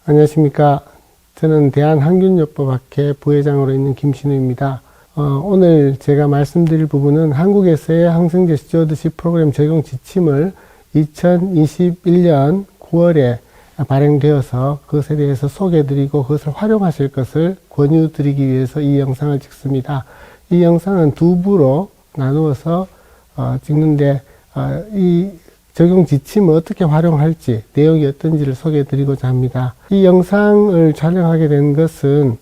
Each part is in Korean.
안녕하십니까. 저는 대한항균요법학회 부회장으로 있는 김신우입니다. 오늘 제가 말씀드릴 부분은 한국에서의 항생제 스튜어드십 프로그램 적용 지침을 2021년 9월에 발행되어서 그것에 대해서 소개해드리고 그것을 활용하실 것을 권유드리기 위해서 이 영상을 찍습니다. 이 영상은 두 부로 나누어서 찍는데 이 적용 지침을 어떻게 활용할지, 내용이 어떤지를 소개해 드리고자 합니다. 이 영상을 촬영하게 된 것은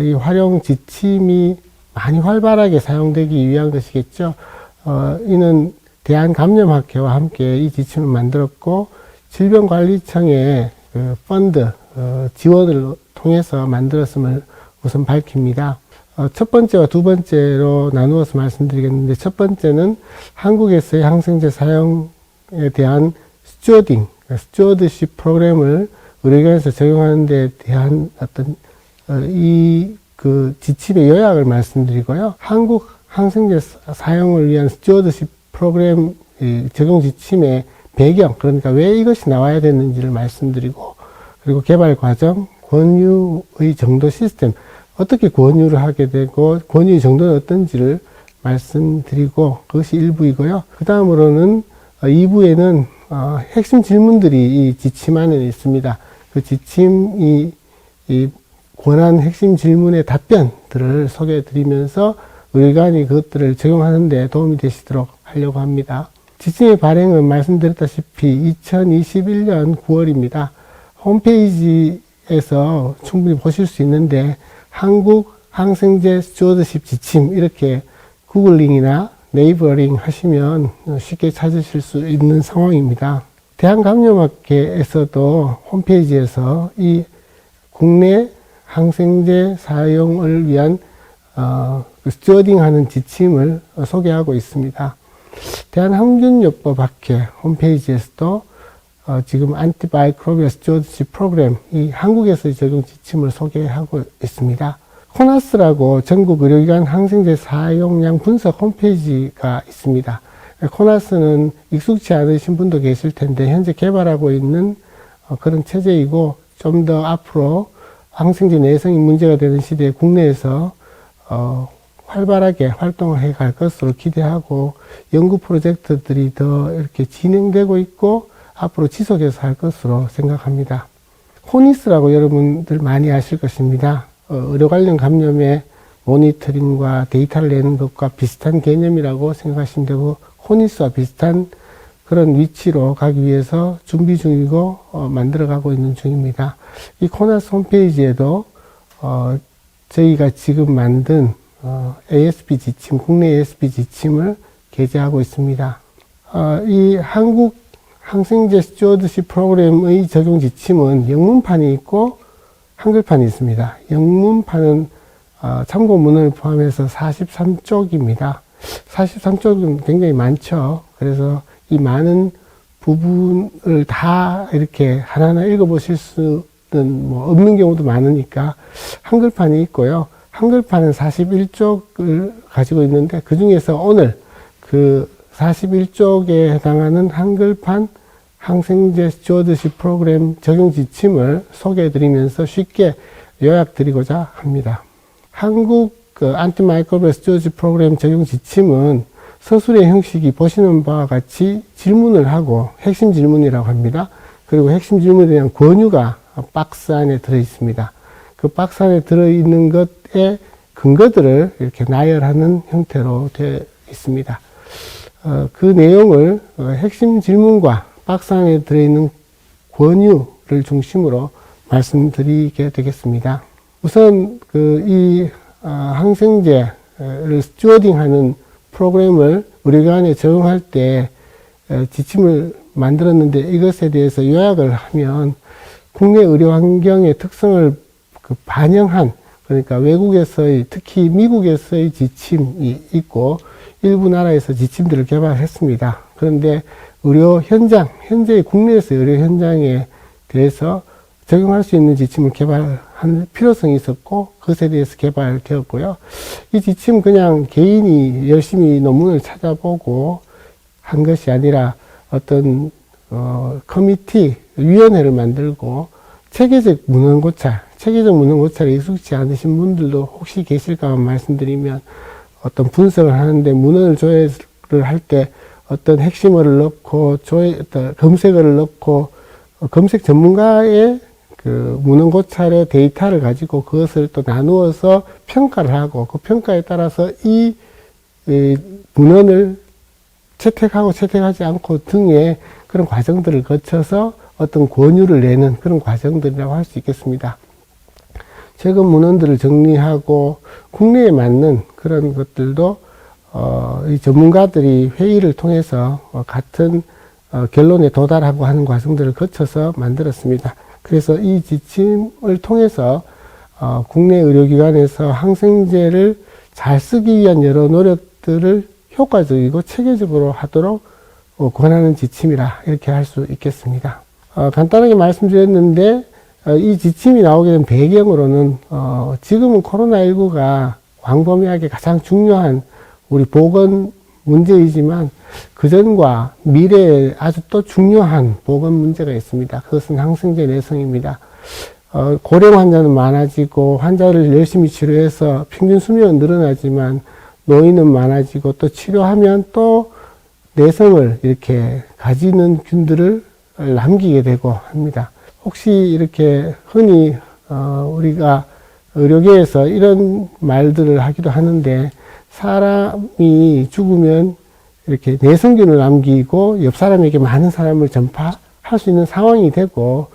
이 활용 지침이 많이 활발하게 사용되기 위한 것이겠죠. 이는 대한감염학회와 함께 이 지침을 만들었고 질병관리청의 그 펀드 지원을 통해서 만들었음을 우선 밝힙니다. 첫 번째와 두 번째로 나누어서 말씀드리겠는데, 첫 번째는 한국에서의 항생제 사용에 대한 스튜어드십 프로그램을 의료기관에서 적용하는 데 대한 어떤 그 지침의 요약을 말씀드리고요. 한국 항생제 사용을 위한 스튜어드십 프로그램 적용 지침의 배경, 그러니까 왜 이것이 나와야 되는지를 말씀드리고, 그리고 개발 과정, 권유의 정도 시스템, 어떻게 권유를 하게 되고 권유의 정도는 어떤지를 말씀드리고, 그것이 1부이고요. 그 다음으로는 2부에는 핵심 질문들이 이 지침 안에 있습니다. 그 지침이 권한 핵심 질문의 답변들을 소개해 드리면서 의료기관이 그것들을 적용하는 데 도움이 되시도록 하려고 합니다. 지침의 발행은 말씀드렸다시피 2021년 9월입니다. 홈페이지에서 충분히 보실 수 있는데, 한국 항생제 스튜어드십 지침 이렇게 구글링이나 네이버링 하시면 쉽게 찾으실 수 있는 상황입니다. 대한감염학회에서도 홈페이지에서 이 국내 항생제 사용을 위한 스튜어딩하는 지침을 소개하고 있습니다. 대한항균요법학회 홈페이지에서도 지금 안티바이크로비아 스튜어드십 프로그램, 이 한국에서의 적용 지침을 소개하고 있습니다. 코나스라고 전국 의료기관 항생제 사용량 분석 홈페이지가 있습니다. 코나스는 익숙치 않으신 분도 계실 텐데 현재 개발하고 있는 그런 체제이고, 좀 더 앞으로 항생제 내성이 문제가 되는 시대에 국내에서 활발하게 활동을 해 갈 것으로 기대하고, 연구 프로젝트들이 더 이렇게 진행되고 있고 앞으로 지속해서 할 것으로 생각합니다. 호니스라고 여러분들 많이 아실 것입니다. 의료 관련 감염의 모니터링과 데이터를 내는 것과 비슷한 개념이라고 생각하시면 되고, 호니스와 비슷한 그런 위치로 가기 위해서 준비 중이고 만들어가고 있는 중입니다. 이 코나스 홈페이지에도 저희가 지금 만든 ASP 지침, 국내 ASP 지침을 게재하고 있습니다. 이 한국 항생제 스튜어드십 프로그램의 적용 지침은 영문판이 있고 한글판이 있습니다. 영문판은 참고문을 포함해서 43쪽입니다. 43쪽은 굉장히 많죠. 그래서 이 많은 부분을 다 이렇게 하나하나 읽어보실 수는 없는 경우도 많으니까 한글판이 있고요. 한글판은 41쪽을 가지고 있는데, 그 중에서 오늘 그 41쪽에 해당하는 한글판 항생제 스튜어드십 프로그램 적용 지침을 소개해 드리면서 쉽게 요약 드리고자 합니다. 한국 안티마이크로비아 스튜어드십 프로그램 적용 지침은 서술의 형식이 보시는 바와 같이 질문을 하고, 핵심 질문이라고 합니다. 그리고 핵심 질문에 대한 권유가 박스 안에 들어 있습니다. 그 박스 안에 들어 있는 것의 근거들을 이렇게 나열하는 형태로 되어 있습니다. 그 내용을 핵심 질문과 박스 안에 들어있는 권유를 중심으로 말씀드리게 되겠습니다. 우선 이 항생제를 스튜어딩하는 프로그램을 의료기관에 적용할 때 지침을 만들었는데, 이것에 대해서 요약을 하면 국내 의료 환경의 특성을 반영한, 그러니까 외국에서의, 특히 미국에서의 지침이 있고 일부 나라에서 지침들을 개발했습니다. 그런데 의료 현장, 현재의 국내에서의 의료 현장에 대해서 적용할 수 있는 지침을 개발할 필요성이 있었고, 그것에 대해서 개발되었고요. 이 지침 그냥 개인이 열심히 논문을 찾아보고 한 것이 아니라 어떤 커미티, 위원회를 만들고 체계적 문헌 고찰, 체계적 문헌 고찰에 익숙치 않으신 분들도 혹시 계실까 말씀드리면, 어떤 분석을 하는데 문헌을 조회를 할 때 어떤 핵심어를 넣고 어떤 검색어를 넣고 검색 전문가의 그 문헌 고찰의 데이터를 가지고 그것을 또 나누어서 평가를 하고 그 평가에 따라서 이 문헌을 채택하고 채택하지 않고 등의 그런 과정들을 거쳐서 어떤 권유를 내는 그런 과정들이라고 할 수 있겠습니다. 최근 문헌들을 정리하고 국내에 맞는 그런 것들도 이 전문가들이 회의를 통해서 같은 결론에 도달하고 하는 과정들을 거쳐서 만들었습니다. 그래서 이 지침을 통해서 국내 의료기관에서 항생제를 잘 쓰기 위한 여러 노력들을 효과적이고 체계적으로 하도록 권하는 지침이라 이렇게 할 수 있겠습니다. 간단하게 말씀드렸는데 이 지침이 나오게 된 배경으로는 지금은 코로나19가 광범위하게 가장 중요한 우리 보건 문제이지만 그전과 미래에 아주 또 중요한 보건 문제가 있습니다. 그것은 항생제 내성입니다. 고령 환자는 많아지고 환자를 열심히 치료해서 평균 수명은 늘어나지만 노인은 많아지고 또 치료하면 또 내성을 이렇게 가지는 균들을 남기게 되고 합니다. 혹시 이렇게 흔히 우리가 의료계에서 이런 말들을 하기도 하는데 사람이 죽으면 이렇게 내성균을 남기고 옆 사람에게 많은 사람을 전파할 수 있는 상황이 되고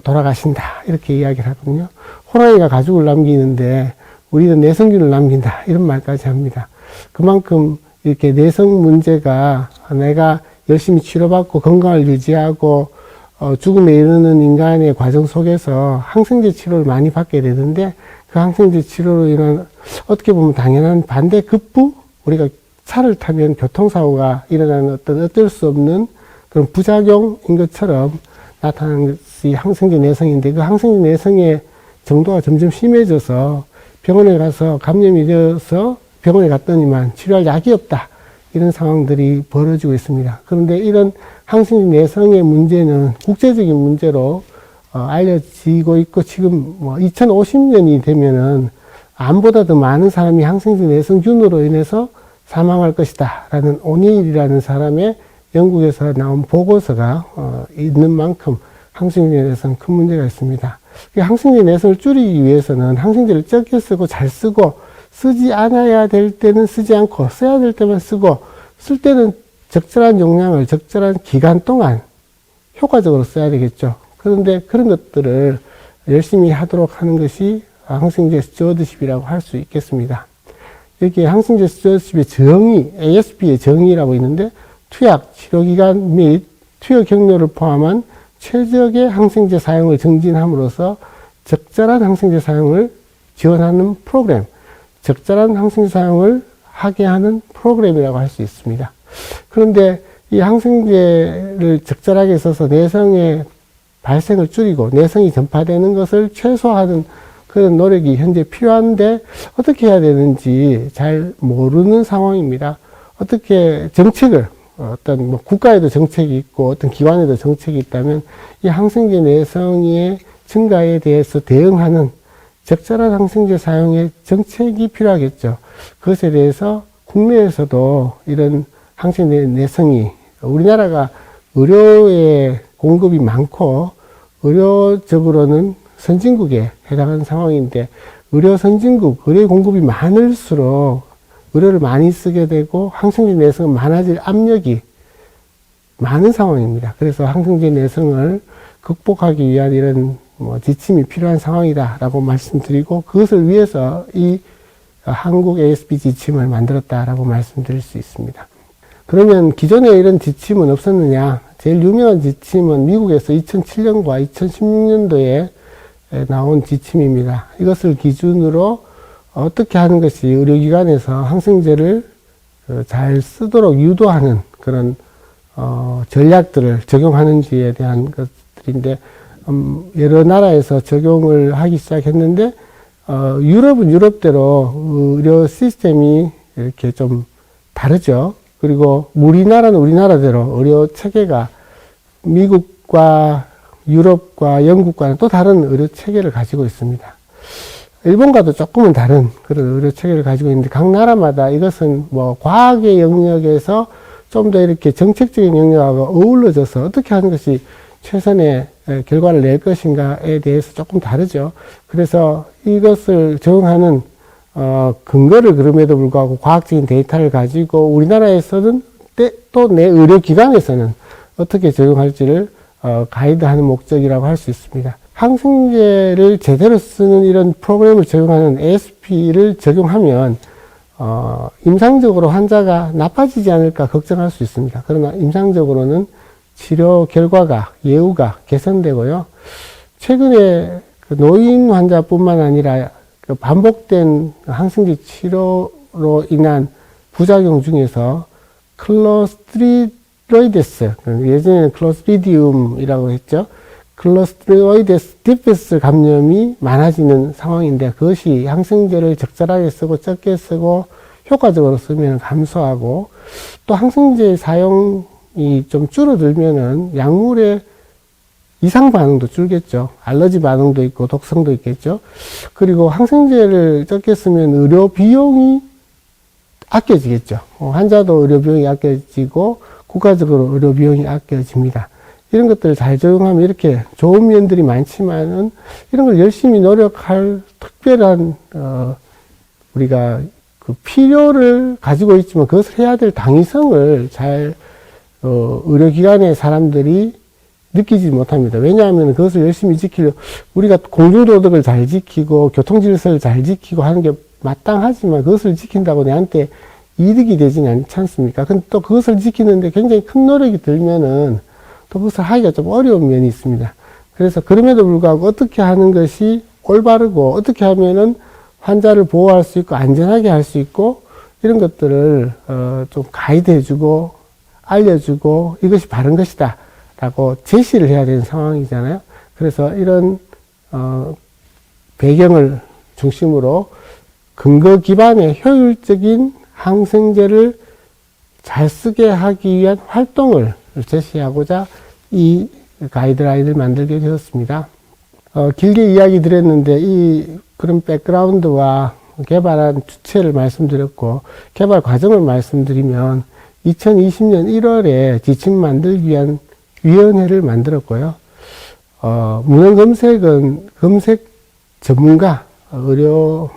돌아가신다 이렇게 이야기를 하거든요. 호랑이가 가죽을 남기는데 우리는 내성균을 남긴다 이런 말까지 합니다. 그만큼 이렇게 내성 문제가 내가 열심히 치료받고 건강을 유지하고 죽음에 이르는 인간의 과정 속에서 항생제 치료를 많이 받게 되는데 그 항생제 치료로 인한 어떻게 보면 당연한 반대 급부, 우리가 차를 타면 교통사고가 일어나는 어쩔 수 없는 그런 부작용인 것처럼 나타나는 것이 항생제 내성인데 그 항생제 내성의 정도가 점점 심해져서 병원에 가서 감염이 되어서 병원에 갔더니만 치료할 약이 없다. 이런 상황들이 벌어지고 있습니다. 그런데 이런 항생제 내성의 문제는 국제적인 문제로 알려지고 있고 지금 2050년이 되면은 암보다 더 많은 사람이 항생제 내성균으로 인해서 사망할 것이다 라는 오니일이라는 사람의 영국에서 나온 보고서가 있는 만큼 항생제 내성 큰 문제가 있습니다. 항생제 내성을 줄이기 위해서는 항생제를 적게 쓰고 잘 쓰고 쓰지 않아야 될 때는 쓰지 않고 써야 될 때만 쓰고 쓸 때는 적절한 용량을 적절한 기간 동안 효과적으로 써야 되겠죠. 그런데 그런 것들을 열심히 하도록 하는 것이 항생제 스튜어드십이라고 할 수 있겠습니다. 이렇게 항생제 스튜어드십의 정의, ASP의 정의라고 있는데 투약, 치료기간 및 투여 경로를 포함한 최적의 항생제 사용을 정진함으로써 적절한 항생제 사용을 지원하는 프로그램, 적절한 항생제 사용을 하게 하는 프로그램이라고 할 수 있습니다. 그런데 이 항생제를 적절하게 써서 내성의 발생을 줄이고 내성이 전파되는 것을 최소화하는 그런 노력이 현재 필요한데 어떻게 해야 되는지 잘 모르는 상황입니다. 어떻게 정책을 어떤 국가에도 정책이 있고 어떤 기관에도 정책이 있다면 이 항생제 내성의 증가에 대해서 대응하는 적절한 항생제 사용의 정책이 필요하겠죠. 그것에 대해서 국내에서도 이런 항생제 내성이 우리나라가 의료의 공급이 많고 의료적으로는 선진국에 해당하는 상황인데 의료 선진국, 의료 공급이 많을수록 의료를 많이 쓰게 되고 항생제 내성은 많아질 압력이 많은 상황입니다. 그래서 항생제 내성을 극복하기 위한 이런 지침이 필요한 상황이다라고 말씀드리고 그것을 위해서 이 한국 ASP 지침을 만들었다라고 말씀드릴 수 있습니다. 그러면 기존에 이런 지침은 없었느냐? 제일 유명한 지침은 미국에서 2007년과 2016년도에 나온 지침입니다. 이것을 기준으로 어떻게 하는 것이 의료기관에서 항생제를 잘 쓰도록 유도하는 그런 전략들을 적용하는지에 대한 것들인데 여러 나라에서 적용을 하기 시작했는데 유럽은 유럽대로 의료 시스템이 이렇게 좀 다르죠. 그리고 우리나라는 우리나라대로 의료 체계가 미국과 유럽과 영국과는 또 다른 의료 체계를 가지고 있습니다. 일본과도 조금은 다른 그런 의료 체계를 가지고 있는데 각 나라마다 이것은 뭐 과학의 영역에서 좀 더 이렇게 정책적인 영역하고 어우러져서 어떻게 하는 것이 최선의 결과를 낼 것인가에 대해서 조금 다르죠. 그래서 이것을 적용하는 근거를 그럼에도 불구하고 과학적인 데이터를 가지고 우리나라에서는 또 내 의료기관에서는 어떻게 적용할지를 가이드하는 목적이라고 할 수 있습니다. 항생제를 제대로 쓰는 이런 프로그램을 적용하는 ASP를 적용하면 임상적으로 환자가 나빠지지 않을까 걱정할 수 있습니다. 그러나 임상적으로는 치료 결과가, 예후가 개선되고요. 최근에 그 노인 환자뿐만 아니라 그 반복된 항생제 치료로 인한 부작용 중에서 클로스트리디오이데스, 예전에는 클로스트리디움이라고 했죠. 클로스트리디오이데스 디프스 감염이 많아지는 상황인데 그것이 항생제를 적절하게 쓰고 적게 쓰고 효과적으로 쓰면 감소하고 또 항생제 사용이 좀 줄어들면은 약물의 이상 반응도 줄겠죠. 알러지 반응도 있고 독성도 있겠죠. 그리고 항생제를 적게 쓰면 의료 비용이 아껴지겠죠. 환자도 의료 비용이 아껴지고 국가적으로 의료 비용이 아껴집니다. 이런 것들을 잘 적용하면 이렇게 좋은 면들이 많지만은 이런 걸 열심히 노력할 특별한 우리가 그 필요를 가지고 있지만 그것을 해야 될 당위성을 잘 의료기관의 사람들이 느끼지 못합니다. 왜냐하면 그것을 열심히 지키려 우리가 공중도덕을 잘 지키고 교통질서를 잘 지키고 하는 게 마땅하지만 그것을 지킨다고 내한테 이득이 되지는 않지 않습니까? 근데 또 그것을 지키는데 굉장히 큰 노력이 들면은 또 그것을 하기가 좀 어려운 면이 있습니다. 그래서 그럼에도 불구하고 어떻게 하는 것이 올바르고 어떻게 하면은 환자를 보호할 수 있고 안전하게 할 수 있고 이런 것들을 좀 가이드해주고 알려주고 이것이 바른 것이다 라고 제시를 해야 되는 상황이잖아요. 그래서 이런 배경을 중심으로 근거 기반의 효율적인 항생제를 잘 쓰게 하기 위한 활동을 제시하고자 이 가이드라인을 만들게 되었습니다. 길게 이야기 드렸는데 이 그런 백그라운드와 개발한 주체를 말씀드렸고 개발 과정을 말씀드리면 2020년 1월에 지침 만들기 위한 위원회를 만들었고요. 문헌 검색은 검색 전문가 의료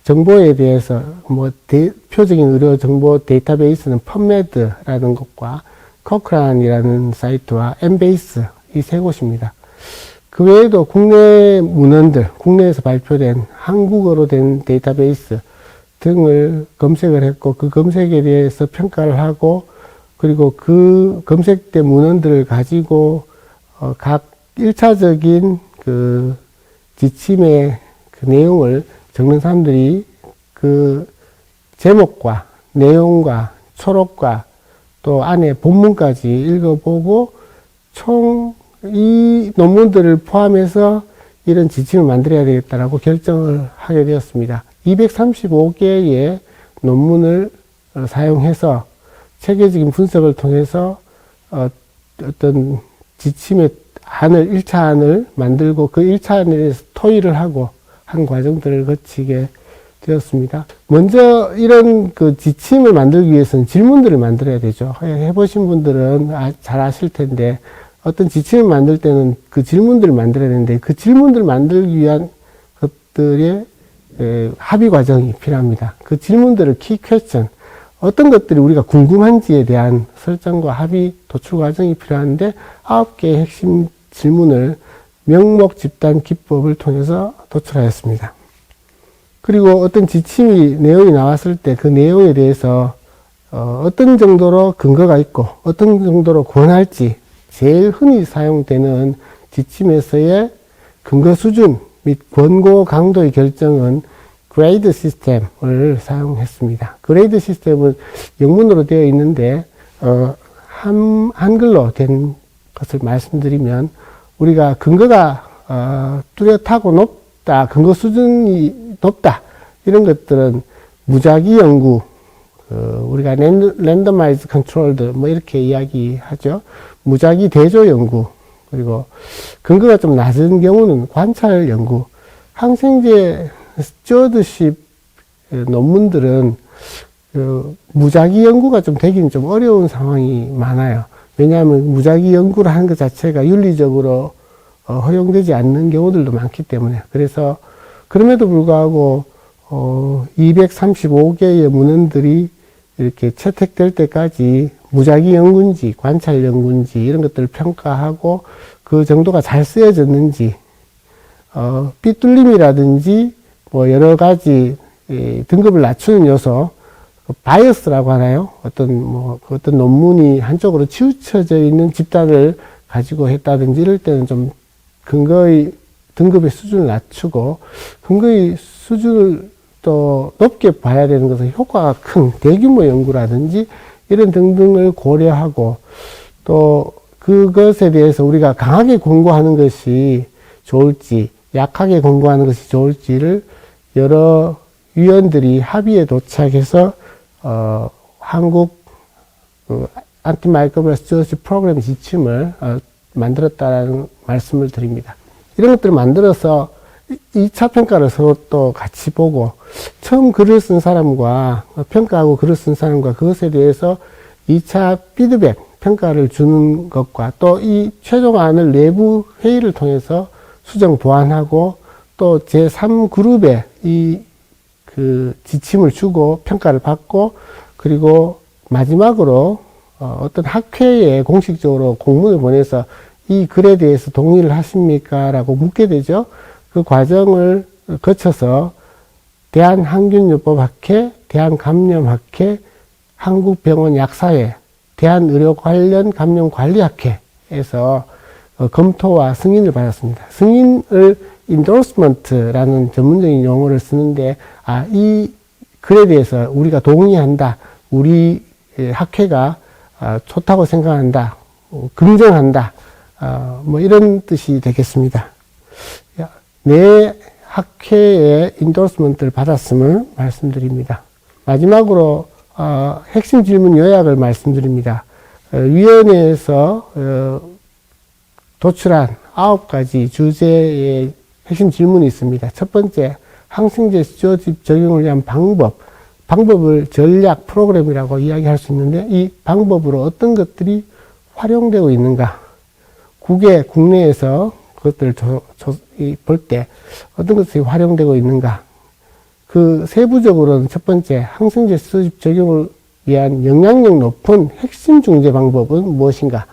정보에 대해서 뭐 대표적인 의료 정보 데이터베이스는 펀메드라는 것과 코크란이라는 사이트와 엠베이스 이 세 곳입니다. 그 외에도 국내 문헌들, 국내에서 발표된 한국어로 된 데이터베이스 등을 검색을 했고 그 검색에 대해서 평가를 하고 그리고 그 검색된 문헌들을 가지고 각 1차적인 그 지침의 그 내용을 적는 사람들이 그 제목과 내용과 초록과 또 안에 본문까지 읽어보고 총 이 논문들을 포함해서 이런 지침을 만들어야 되겠다라고 결정을 하게 되었습니다. 235개의 논문을 사용해서 체계적인 분석을 통해서 어떤 지침의 안을 1차 안을 만들고 그 1차 안에 대해서 토의를 하고 한 과정들을 거치게 되었습니다. 먼저 이런 그 지침을 만들기 위해서는 질문들을 만들어야 되죠. 해보신 분들은 잘 아실 텐데 어떤 지침을 만들 때는 그 질문들을 만들어야 되는데 그 질문들을 만들기 위한 것들의 합의 과정이 필요합니다. 그 질문들을 키 퀘스천 어떤 것들이 우리가 궁금한지에 대한 설정과 합의 도출 과정이 필요한데 9개의 핵심 질문을 명목 집단 기법을 통해서 도출하였습니다. 그리고 어떤 지침이 내용이 나왔을 때 그 내용에 대해서 어떤 정도로 근거가 있고 어떤 정도로 권할지 제일 흔히 사용되는 지침에서의 근거 수준 및 권고 강도의 결정은 그레이드 시스템을 사용했습니다. 그레이드 시스템은 영문으로 되어 있는데 한글로 된 것을 말씀드리면 우리가 근거가 뚜렷하고 높다, 근거 수준이 높다 이런 것들은 무작위 연구, 우리가 랜더마이즈 컨트롤드 뭐 이렇게 이야기하죠. 무작위 대조 연구, 그리고 근거가 좀 낮은 경우는 관찰 연구, 항생제 스튜어드십 논문들은 무작위 연구가 좀 되기는 좀 어려운 상황이 많아요. 왜냐하면 무작위 연구를 하는 것 자체가 윤리적으로 허용되지 않는 경우들도 많기 때문에. 그래서 그럼에도 불구하고 235개의 문헌들이 이렇게 채택될 때까지 무작위 연구인지 관찰 연구인지 이런 것들을 평가하고 그 정도가 잘 쓰여졌는지 삐뚤림이라든지 뭐 여러 가지 등급을 낮추는 요소, 바이어스라고 하나요? 어떤 논문이 한쪽으로 치우쳐져 있는 집단을 가지고 했다든지 이럴 때는 좀 근거의 등급의 수준을 낮추고 근거의 수준을 또 높게 봐야 되는 것은 효과가 큰 대규모 연구라든지 이런 등등을 고려하고 또 그것에 대해서 우리가 강하게 권고하는 것이 좋을지 약하게 권고하는 것이 좋을지를 여러 위원들이 합의에 도착해서 한국 안티마이크로비얼 스튜어드십 프로그램 지침을 만들었다는 말씀을 드립니다. 이런 것들을 만들어서 2차 평가를 서로 또 같이 보고 처음 글을 쓴 사람과 평가하고 글을 쓴 사람과 그것에 대해서 2차 피드백 평가를 주는 것과 또 이 최종안을 내부 회의를 통해서 수정 보완하고 또 제3그룹에 그 지침을 주고 평가를 받고 그리고 마지막으로 어떤 학회에 공식적으로 공문을 보내서 이 글에 대해서 동의를 하십니까? 라고 묻게 되죠. 그 과정을 거쳐서 대한항균요법학회, 대한감염학회, 한국병원약사회, 대한의료관련감염관리학회에서 검토와 승인을 받았습니다. 승인을 endorsement라는 전문적인 용어를 쓰는데, 이 글에 대해서 우리가 동의한다, 우리 학회가 좋다고 생각한다, 긍정한다, 뭐 이런 뜻이 되겠습니다. 내 학회의 인도스먼트를 받았음을 말씀드립니다. 마지막으로 핵심 질문 요약을 말씀드립니다. 위원회에서 도출한 9가지 주제의 핵심 질문이 있습니다. 첫 번째, 항생제 스튜어드십 적용을 위한 방법을 전략 프로그램이라고 이야기할 수 있는데 이 방법으로 어떤 것들이 활용되고 있는가, 국내에서 그것들을 볼 때 어떤 것들이 활용되고 있는가, 그 세부적으로는 첫 번째, 항생제 스튜어드십 적용을 위한 영향력 높은 핵심 중재 방법은 무엇인가.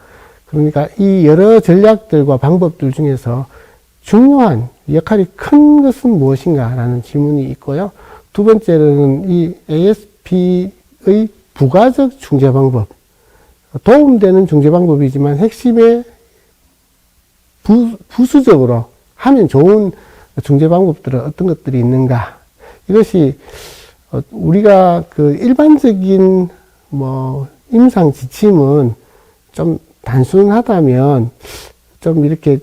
그러니까 이 여러 전략들과 방법들 중에서 중요한 역할이 큰 것은 무엇인가라는 질문이 있고요. 두 번째로는 이 ASP의 부가적 중재 방법, 도움되는 중재 방법이지만 핵심에 부수적으로 하면 좋은 중재 방법들은 어떤 것들이 있는가. 이것이 우리가 그 일반적인 임상 지침은 좀 단순하다면 좀 이렇게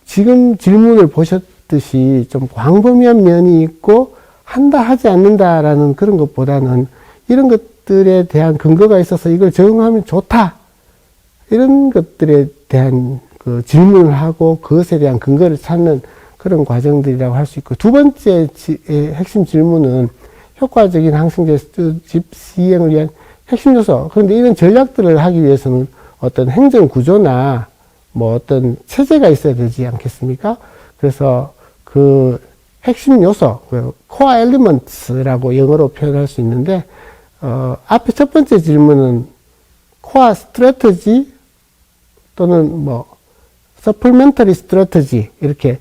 지금 질문을 보셨듯이 좀 광범위한 면이 있고 한다 하지 않는다라는 그런 것보다는 이런 것들에 대한 근거가 있어서 이걸 적용하면 좋다, 이런 것들에 대한 그 질문을 하고 그것에 대한 근거를 찾는 그런 과정들이라고 할 수 있고, 두 번째 핵심 질문은 효과적인 항생제 스튜어드십 시행을 위한 핵심 요소. 그런데 이런 전략들을 하기 위해서는 어떤 행정 구조나 어떤 체제가 있어야 되지 않겠습니까? 그래서 그 핵심 요소, core elements라고 영어로 표현할 수 있는데, 앞에 첫 번째 질문은 core strategy 또는 supplementary strategy, 이렇게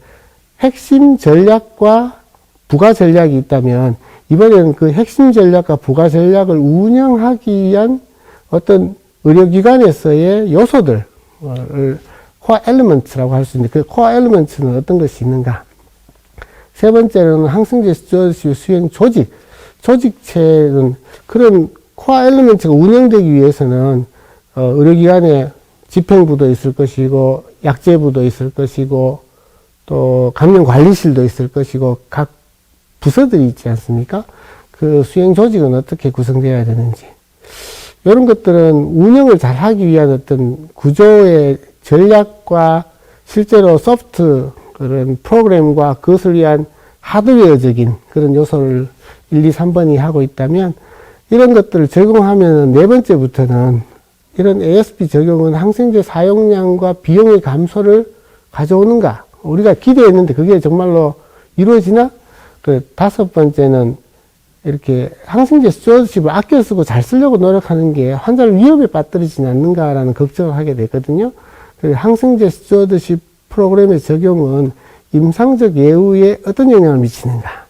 핵심 전략과 부가 전략이 있다면, 이번에는 그 핵심 전략과 부가 전략을 운영하기 위한 어떤 의료기관에서의 요소들을 core elements라고 할 수 있는데, 그 core elements는 어떤 것이 있는가? 세 번째로는 항생제 스튜어드십 수행 조직체는 그런 core elements가 운영되기 위해서는 의료기관에 집행부도 있을 것이고, 약제부도 있을 것이고, 또 감염관리실도 있을 것이고, 각 부서들이 있지 않습니까? 그 수행 조직은 어떻게 구성되어야 되는지, 이런 것들은 운영을 잘 하기 위한 어떤 구조의 전략과 실제로 소프트 그런 프로그램과 그것을 위한 하드웨어적인 그런 요소를 1, 2, 3번이 하고 있다면 이런 것들을 적용하면 네 번째부터는 이런 ASP 적용은 항생제 사용량과 비용의 감소를 가져오는가? 우리가 기대했는데 그게 정말로 이루어지나? 그 다섯 번째는 이렇게 항생제 스튜어드십을 아껴 쓰고 잘 쓰려고 노력하는 게 환자를 위험에 빠뜨리지는 않는가라는 걱정을 하게 되거든요. 항생제 스튜어드십 프로그램의 적용은 임상적 예후에 어떤 영향을 미치는가?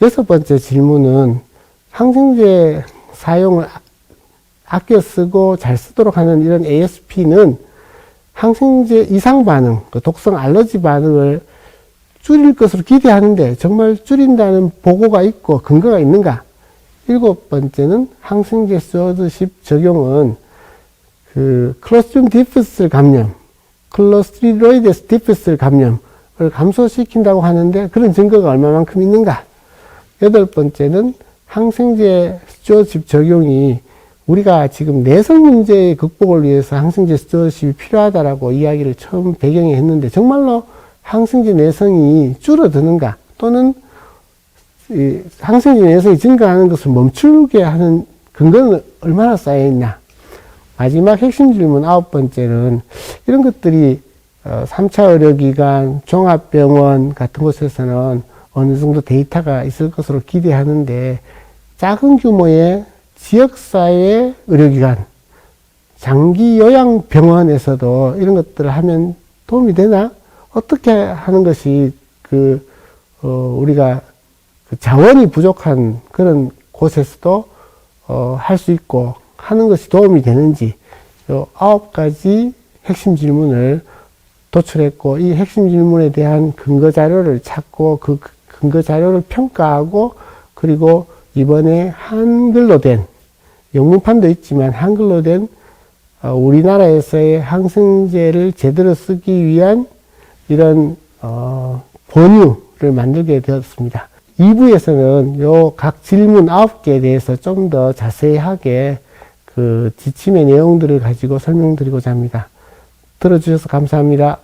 여섯 번째 질문은 항생제 사용을 아껴 쓰고 잘 쓰도록 하는 이런 ASP는 항생제 이상 반응, 독성 알러지 반응을 줄일 것으로 기대하는데 정말 줄인다는 보고가 있고 근거가 있는가? 일곱 번째는 항생제 스튜어드십 적용은 클로스트리움 디프스 감염, 클로스트리로이데스 디프스 감염을 감소시킨다고 하는데 그런 증거가 얼마만큼 있는가? 여덟 번째는 항생제 스튜어드십 적용이 우리가 지금 내성 문제의 극복을 위해서 항생제 스튜어드십이 필요하다라고 이야기를 처음 배경에 했는데 정말로 항생제 내성이 줄어드는가 또는 항생제 내성이 증가하는 것을 멈추게 하는 근거는 얼마나 쌓여있냐. 마지막 핵심 질문 아홉 번째는 이런 것들이 3차 의료기관, 종합병원 같은 곳에서는 어느 정도 데이터가 있을 것으로 기대하는데 작은 규모의 지역사회 의료기관, 장기요양병원에서도 이런 것들을 하면 도움이 되나? 어떻게 하는 것이 우리가 자원이 부족한 그런 곳에서도 할 수 있고 하는 것이 도움이 되는지 요 9가지 핵심 질문을 도출했고 이 핵심 질문에 대한 근거 자료를 찾고 그 근거 자료를 평가하고 그리고 이번에 한글로 된 영문판도 있지만 한글로 된 우리나라에서의 항생제를 제대로 쓰기 위한 이런 권유를 만들게 되었습니다. 2부에서는 요 각 질문 9개에 대해서 좀 더 자세하게 그 지침의 내용들을 가지고 설명드리고자 합니다. 들어주셔서 감사합니다.